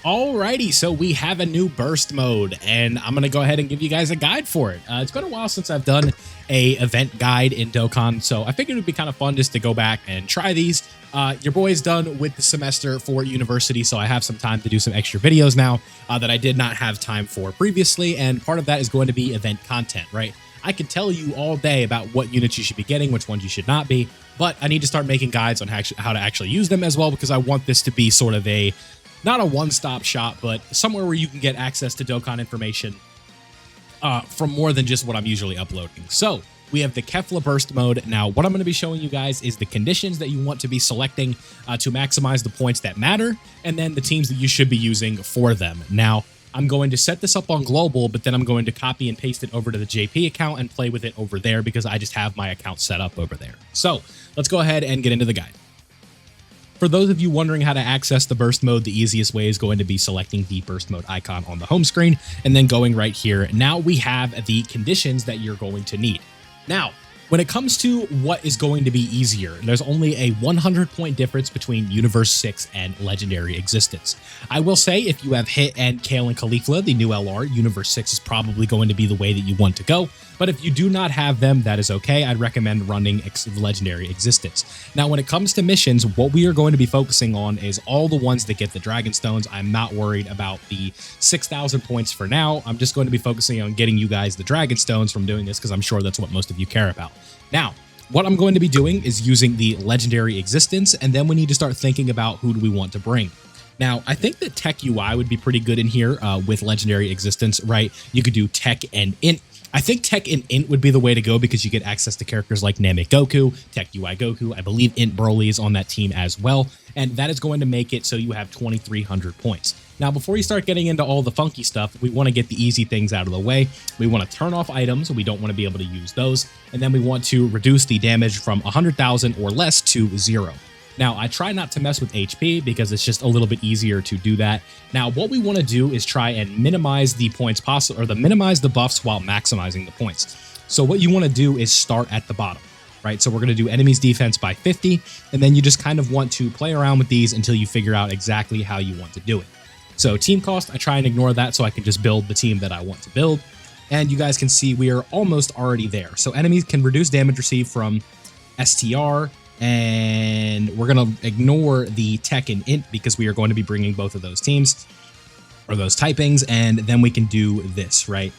Alrighty, so we have a new burst mode, and I'm gonna go ahead and give you guys a guide for it. It's been a while since I've done a event guide in Dokkan, so I figured it would be kind of fun just to go back and try these. Your boy's done with the semester for university, so I have some time to do some extra videos now that I did not have time for previously, and part of that is going to be event content, right? I can tell you all day about what units you should be getting, which ones you should not be, but I need to start making guides on how to actually use them as well, because I want this to be sort of a not a one-stop shop, but somewhere where you can get access to Dokkan information from more than just what I'm usually uploading. So we have the KEFLA burst mode. Now, what I'm going to be showing you guys is the conditions that you want to be selecting to maximize the points that matter, and then the teams that you should be using for them. Now, I'm going to set this up on global, but then I'm going to copy and paste it over to the JP account and play with it over there because I just have my account set up over there. So let's go ahead and get into the guide. For those of you wondering how to access the burst mode, the easiest way is going to be selecting the burst mode icon on the home screen and then going right here. Now we have the conditions that you're going to need. Now, when it comes to what is going to be easier, there's only a 100-point difference between Universe 6 and Legendary Existence. I will say if you have Hit and Kale and KEFLA, the new LR, Universe 6 is probably going to be the way that you want to go. But if you do not have them, that is okay. I'd recommend running Legendary Existence. Now, when it comes to missions, what we are going to be focusing on is all the ones that get the Dragon Stones. I'm not worried about the 6,000 points for now. I'm just going to be focusing on getting you guys the Dragon Stones from doing this because I'm sure that's what most of you care about. Now, what I'm going to be doing is using the Legendary Existence, and then we need to start thinking about who do we want to bring. Now, I think that Tech UI would be pretty good in here with Legendary Existence, right? You could do Tech and Int. I think Tech and Int would be the way to go because you get access to characters like Namek Goku, Tech UI Goku. I believe Int Broly is on that team as well, and that is going to make it so you have 2,300 points. Now, before you start getting into all the funky stuff, we want to get the easy things out of the way. We want to turn off items. We don't want to be able to use those. And then we want to reduce the damage from 100,000 or less to 0. Now, I try not to mess with HP because it's just a little bit easier to do that. Now, what we want to do is try and minimize the points possible, or minimize the buffs while maximizing the points. So what you want to do is start at the bottom, right? So we're going to do enemies defense by 50, and then you just kind of want to play around with these until you figure out exactly how you want to do it. So team cost, I try and ignore that so I can just build the team that I want to build. And you guys can see we are almost already there. So enemies can reduce damage received from STR, and we're going to ignore the Tech and Int because we are going to be bringing both of those teams or those typings, and then we can do this, right?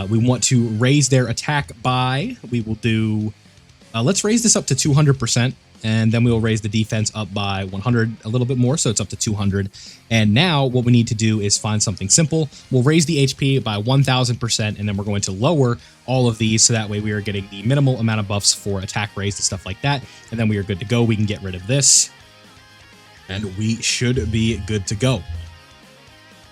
We want to raise their attack by, we will do, let's raise this up to 200%, and then we will raise the defense up by 100, a little bit more, so it's up to 200. And now what we need to do is find something simple. We'll raise the HP by 1,000%, and then we're going to lower all of these so that way we are getting the minimal amount of buffs for attack raised and stuff like that. And then we are good to go. We can get rid of this, and we should be good to go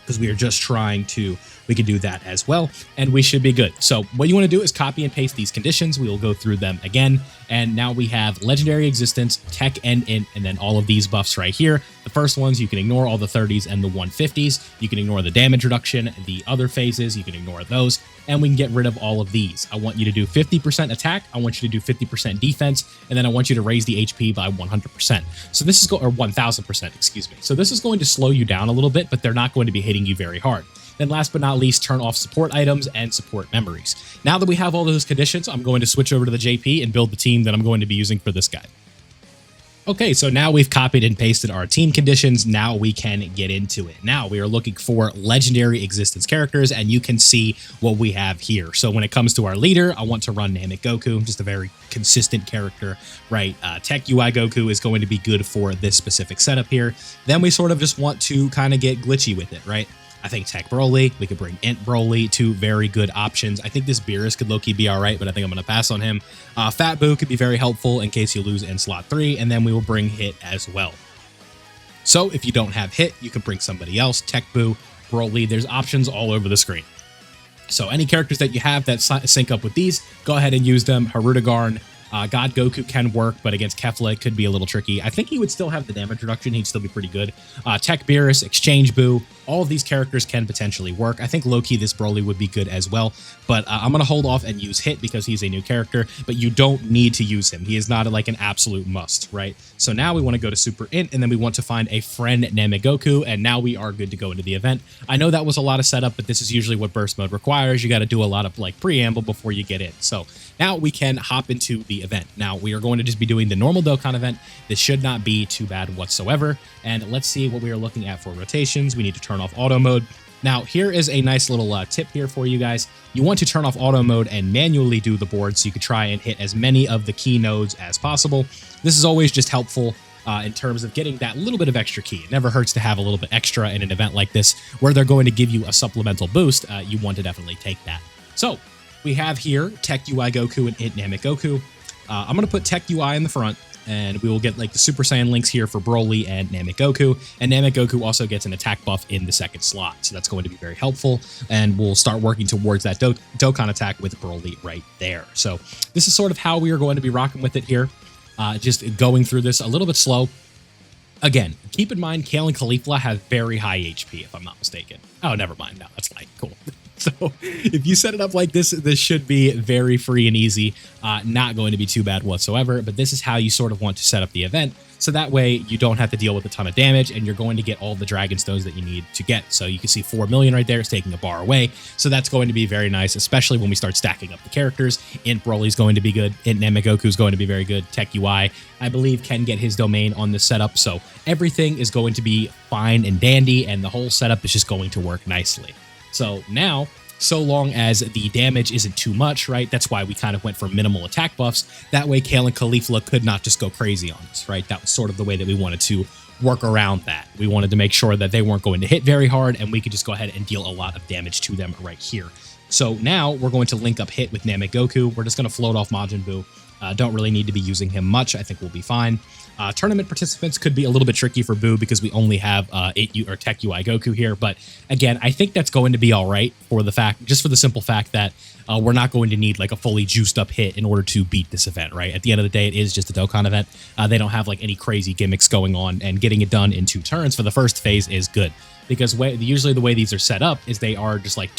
because we are just trying to, we can do that as well, and we should be good. So what you want to do is copy and paste these conditions. We will go through them again, and now we have Legendary Existence, Tech and Int, and then all of these buffs right here. The first ones, you can ignore all the 30s and the 150s. You can ignore the damage reduction. The other phases, you can ignore those, and we can get rid of all of these. I want you to do 50% attack. I want you to do 50% defense, and then I want you to raise the HP by 100%. So this is or 1,000%, excuse me. So this is going to slow you down a little bit, but they're not going to be hitting you very hard. Then last but not least, turn off support items and support memories. Now that we have all those conditions, I'm going to switch over to the JP and build the team that I'm going to be using for this guide. Okay, so now we've copied and pasted our team conditions. Now we can get into it. Now we are looking for Legendary Existence characters, and you can see what we have here. So when it comes to our leader, I want to run Namek Goku, just a very consistent character, right? Tech UI Goku is going to be good for this specific setup here. Then we sort of just want to kind of get glitchy with it, right? I think Tech Broly, we could bring Int Broly, two very good options. I think this Beerus could low-key be all right, but I think I'm going to pass on him. Fat Boo could be very helpful in case you lose in slot 3, and then we will bring Hit as well. So if you don't have Hit, you can bring somebody else, Tech Boo, Broly. There's options all over the screen. So any characters that you have that sync up with these, go ahead and use them. Harudegarn, God Goku can work, but against KEFLA, it could be a little tricky. I think he would still have the damage reduction. He'd still be pretty good. Tech Beerus, Exchange Boo, all of these characters can potentially work. I think low-key this Broly would be good as well, but I'm going to hold off and use Hit because he's a new character, but you don't need to use him. He is not like an absolute must, right? So now we want to go to Super Int, and then we want to find a friend Namegoku, and now we are good to go into the event. I know that was a lot of setup, but this is usually what burst mode requires. You got to do a lot of like preamble before you get in. So now we can hop into the event. Now we are going to just be doing the normal Dokkan event. This should not be too bad whatsoever. And let's see what we are looking at for rotations. We need to turn off auto mode. Now, here is a nice little tip here for you guys. You want to turn off auto mode and manually do the board so you can try and hit as many of the key nodes as possible. This is always just helpful in terms of getting that little bit of extra key. It never hurts to have a little bit extra in an event like this where they're going to give you a supplemental boost. You want to definitely take that. So we have here Tech UI Goku and Int Namegoku. I'm going to put Tech UI in the front, and we will get like the Super Saiyan links here for Broly and Namegoku. And Namegoku also gets an attack buff in the second slot, so that's going to be very helpful. And we'll start working towards that Dokkan attack with Broly right there. So this is sort of how we are going to be rocking with it here. Just going through this a little bit slow. Again, keep in mind, Kale and KEFLA have very high HP, if I'm not mistaken. Oh, never mind. No, that's fine. Cool. So if you set it up like this, this should be very free and easy. Not going to be too bad whatsoever, but this is how you sort of want to set up the event. So that way you don't have to deal with a ton of damage, and you're going to get all the Dragon Stones that you need to get. So you can see 4 million right there is taking a bar away. So that's going to be very nice, especially when we start stacking up the characters. Int Broly's going to be good. Int Namegoku is going to be very good. Tech UI, I believe, can get his domain on this setup. So everything is going to be fine and dandy, and the whole setup is just going to work nicely. So now, so long as the damage isn't too much, right? That's why we kind of went for minimal attack buffs. That way, Kale and KEFLA could not just go crazy on us, right? That was sort of the way that we wanted to work around that. We wanted to make sure that they weren't going to hit very hard, and we could just go ahead and deal a lot of damage to them right here. So now we're going to link up Hit with Namegoku. We're just going to float off Majin Buu. Don't really need to be using him much. I think we'll be fine. Tournament participants could be a little bit tricky for Buu because we only have Tech UI Goku here. But again, I think that's going to be all right for the fact, just for the simple fact that we're not going to need like a fully juiced up Hit in order to beat this event, right? At the end of the day, it is just a Dokkan event. They don't have like any crazy gimmicks going on, and getting it done in 2 turns for the first phase is good. Because usually the way these are set up is they are just like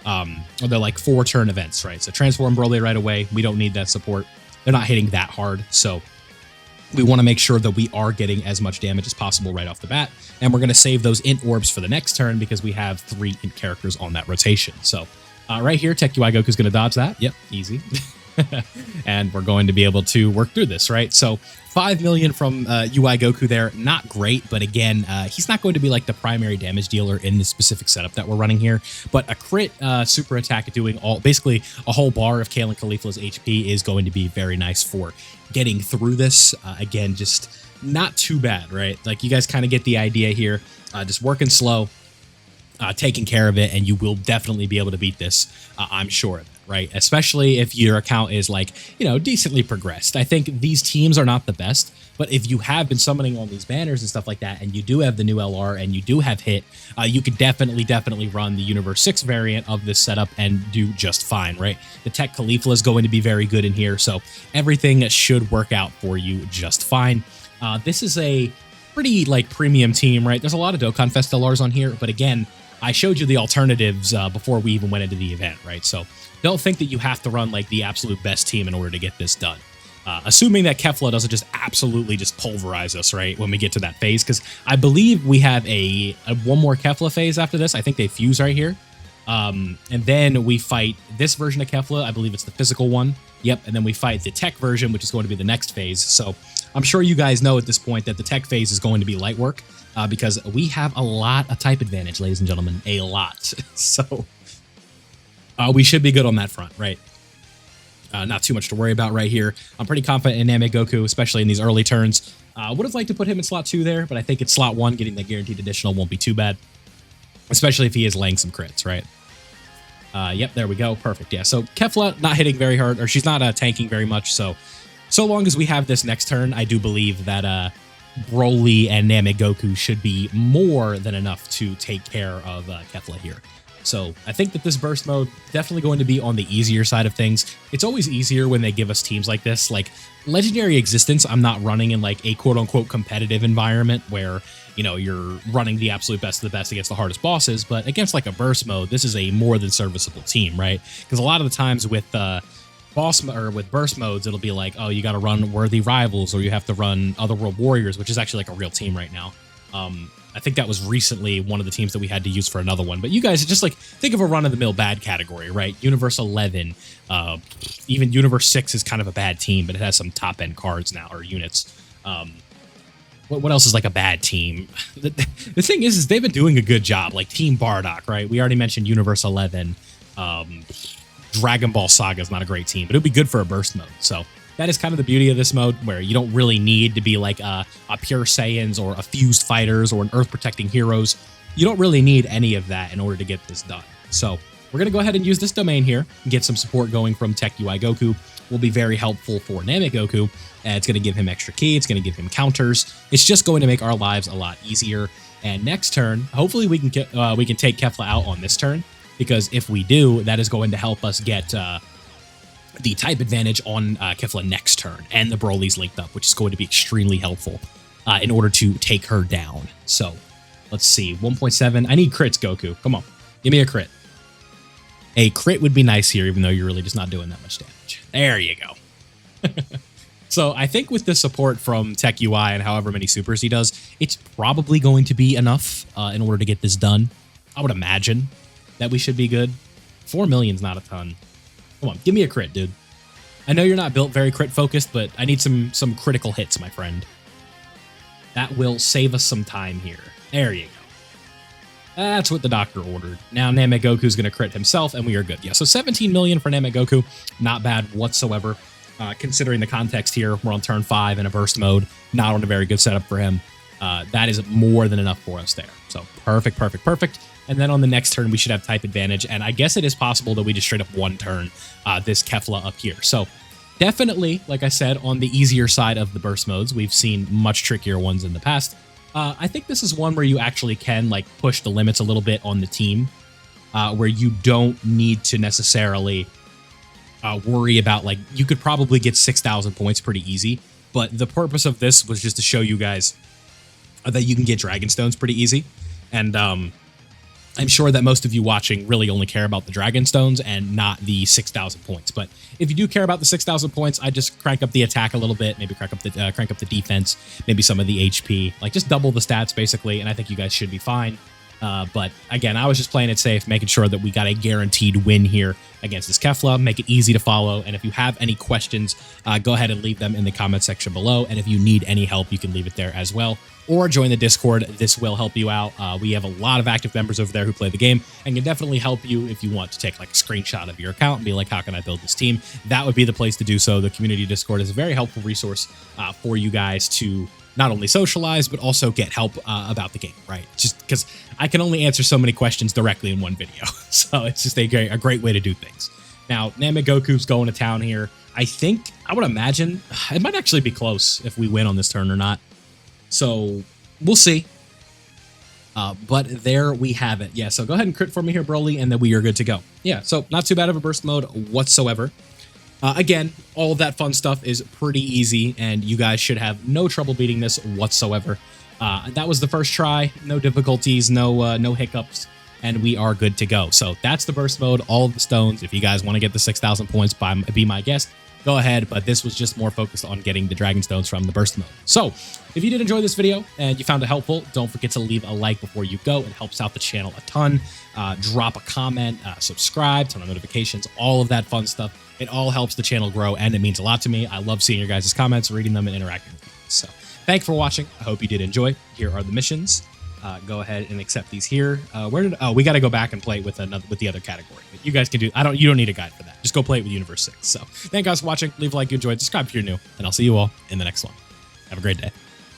or they're like 4-turn events, right? So transform Broly right away. We don't need that support. They're not hitting that hard, so we want to make sure that we are getting as much damage as possible right off the bat. And we're going to save those Int orbs for the next turn because we have 3 Int characters on that rotation. So right here, Tech UI Goku is going to dodge that. Yep, easy. And we're going to be able to work through this, right? So 5 million from UI Goku there, not great, but again, he's not going to be like the primary damage dealer in this specific setup that we're running here. But a crit super attack doing basically a whole bar of Kale and KEFLA's HP is going to be very nice for getting through this. Again, just not too bad, right? Like you guys kind of get the idea here. Just working slow, taking care of it, and you will definitely be able to beat this, I'm sure of it, right? Especially if your account is like, decently progressed. I think these teams are not the best, but if you have been summoning all these banners and stuff like that, and you do have the new LR and you do have Hit, you could definitely run the Universe 6 variant of this setup and do just fine, right? The Tech KEFLA is going to be very good in here, so everything should work out for you just fine. This is a pretty like premium team, right? There's a lot of Dokkan Fest LRs on here, but again, I showed you the alternatives before we even went into the event, right? So don't think that you have to run like the absolute best team in order to get this done. Assuming that KEFLA doesn't just absolutely just pulverize us, right, when we get to that phase, because I believe we have one more KEFLA phase after this. I think they fuse right here. And then we fight this version of KEFLA. I believe it's the physical one. Yep, and then we fight the tech version, which is going to be the next phase. So I'm sure you guys know at this point that the tech phase is going to be light work because we have a lot of type advantage, ladies and gentlemen, a lot. So we should be good on that front, right? Not too much to worry about right here. I'm pretty confident in Namegoku, especially in these early turns. Would have liked to put him in slot 2 there, but I think it's slot 1, getting that guaranteed additional won't be too bad, especially if he is laying some crits, right? Yep, there we go. Perfect. Yeah, so KEFLA not hitting very hard, or she's not tanking very much. So long as we have this next turn, I do believe that Broly and Namegoku should be more than enough to take care of KEFLA here. So I think that this burst mode definitely going to be on the easier side of things. It's always easier when they give us teams like this. Like Legendary Existence, I'm not running in like a quote-unquote competitive environment where you know, you're running the absolute best of the best against the hardest bosses. But against like a burst mode, this is a more than serviceable team, right? Because a lot of the times with with burst modes, it'll be like, oh, you got to run worthy rivals, or you have to run Otherworld Warriors, which is actually like a real team right now. I think that was recently one of the teams that we had to use for another one. But you guys just like think of a run-of-the-mill bad category, right? Universe 11, even Universe 6 is kind of a bad team, but it has some top-end cards now, or units. What else is like a bad team? The thing is they've been doing a good job, like Team Bardock, right? We already mentioned Universe 11. Dragon Ball Saga is not a great team, but it would be good for a burst mode. So that is kind of the beauty of this mode, where you don't really need to be like a Pure Saiyans or a Fused Fighters or an Earth Protecting Heroes. You don't really need any of that in order to get this done. So we're going to go ahead and use this domain here and get some support going from Tech UI Goku. Will be very helpful for Namek Goku. It's going to give him extra ki. It's going to give him counters. It's just going to make our lives a lot easier. And next turn, hopefully we can take KEFLA out on this turn, because if we do, that is going to help us get the type advantage on KEFLA next turn, and the Broly's linked up, which is going to be extremely helpful in order to take her down. So let's see, 1.7. I need crits, Goku. Come on, give me a crit. A crit would be nice here, even though you're really just not doing that much damage. There you go. So I think with the support from Tech UI and however many supers he does, it's probably going to be enough in order to get this done. I would imagine that we should be good. 4 million's not a ton. Come on, give me a crit, dude. I know you're not built very crit focused, but I need some critical hits, my friend. That will save us some time here. There you go. That's what the doctor ordered. Now Namek Goku's going to crit himself, and we are good. Yeah, so 17 million for Namek Goku. Not bad whatsoever. Considering the context here, we're on turn 5 in a burst mode. Not on a very good setup for him. That is more than enough for us there. So perfect, perfect, perfect. And then on the next turn, we should have type advantage. And I guess it is possible that we just straight up one turn this KEFLA up here. So definitely, like I said, on the easier side of the burst modes. We've seen much trickier ones in the past. I think this is one where you actually can like push the limits a little bit on the team, where you don't need to necessarily worry about, like, you could probably get 6,000 points pretty easy. But the purpose of this was just to show you guys that you can get Dragon Stones pretty easy. And I'm sure that most of you watching really only care about the Dragon Stones and not the 6,000 points. But if you do care about the 6,000 points, I just crank up the attack a little bit, maybe crank up the defense, maybe some of the HP, like just double the stats basically, and I think you guys should be fine. But again, I was just playing it safe, making sure that we got a guaranteed win here against this KEFLA, make it easy to follow. And if you have any questions, go ahead and leave them in the comment section below. And if you need any help, you can leave it there as well. Or join the Discord. This will help you out. We have a lot of active members over there who play the game and can definitely help you if you want to take like a screenshot of your account and be like, how can I build this team? That would be the place to do so. The community Discord is a very helpful resource for you guys to not only socialize, but also get help about the game, right? Just because I can only answer so many questions directly in one video. So it's just a great way to do things. Now, Namek Goku's going to town here. I would imagine it might actually be close if we win on this turn or not. So we'll see. But there we have it. Yeah, so go ahead and crit for me here, Broly, and then we are good to go. Yeah, so not too bad of a burst mode whatsoever. Again, all of that fun stuff is pretty easy, and you guys should have no trouble beating this whatsoever. That was the first try. No difficulties, no hiccups, and we are good to go. So that's the burst mode, all of the stones. If you guys want to get the 6,000 points, be my guest. Go ahead, but this was just more focused on getting the Dragon Stones from the burst mode. So, if you did enjoy this video and you found it helpful, don't forget to leave a like before you go. It helps out the channel a ton. Drop a comment, subscribe, turn on notifications, all of that fun stuff. It all helps the channel grow, and it means a lot to me. I love seeing your guys' comments, reading them, and interacting with you. So, thanks for watching. I hope you did enjoy. Here are the missions. Go ahead and accept these here. We got to go back and play it with the other category. But you guys can do. You don't need a guide for that. Just go play it with Universe 6. So thank you guys for watching. Leave a like if you enjoyed. Subscribe if you're new, and I'll see you all in the next one. Have a great day.